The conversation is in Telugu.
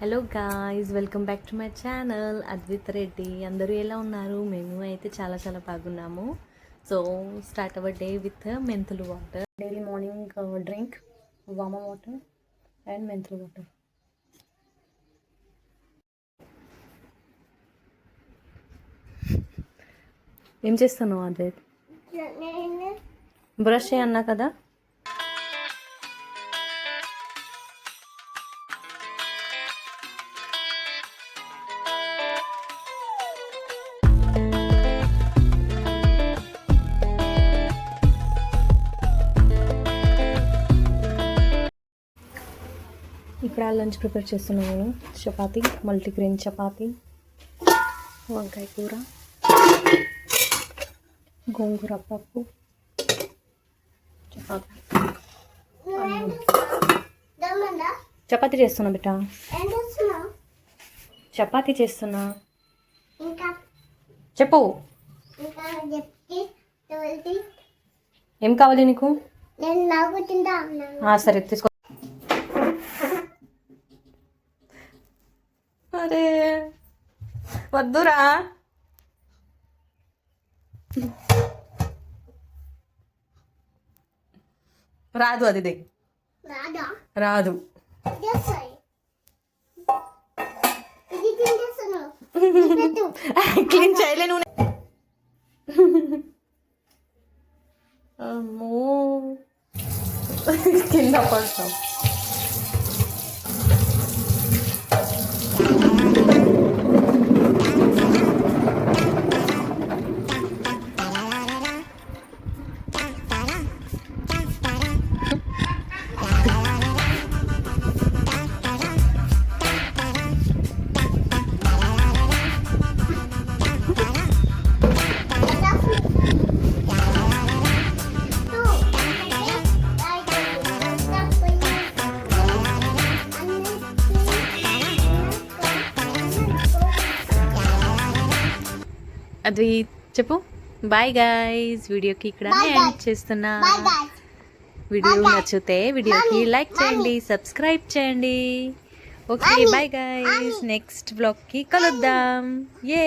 Hello guys, welcome back to my channel Advith Reddy. అందరూ ఎలా ఉన్నారు? మేము అయితే చాలా చాలా బాగున్నాము. So start our day with మెంతులు వాటర్. డైలీ మార్నింగ్ డ్రింక్ వామ వాటర్ అండ్ మెంతులు వాటర్. ఏం చేస్తున్నావు అద్విత్? బ్రష్ చేయన్నా కదా. ఇక్కడ లంచ్ ప్రిపేర్ చేస్తున్నాను. చపాతి, మల్టీగ్రెయిన్ చపాతి, వంకాయ కూర, గోంగూర పప్పు, చపాతి. చపాతి చేస్తున్నా బిడ్డ, చపాతి చేస్తున్నా. చెప్పు, ఏం కావాలి నీకు? సరే తీసుకో. అరే వద్దురా. రాదు, అది దే రాదు. క్లీన్ చేయలే నువ్వు. అమ్మో కింద పడతావు. అది చెప్పు. బాయ్ గాయ్స్, వీడియోకి ఇక్కడ ఎండ్ చేస్తున్నా. వీడియో నచ్చితే వీడియోకి లైక్ చేయండి, సబ్స్క్రైబ్ చేయండి. ఓకే బాయ్ గాయ్స్, నెక్స్ట్ బ్లాగ్కి కలుద్దాం. ఏ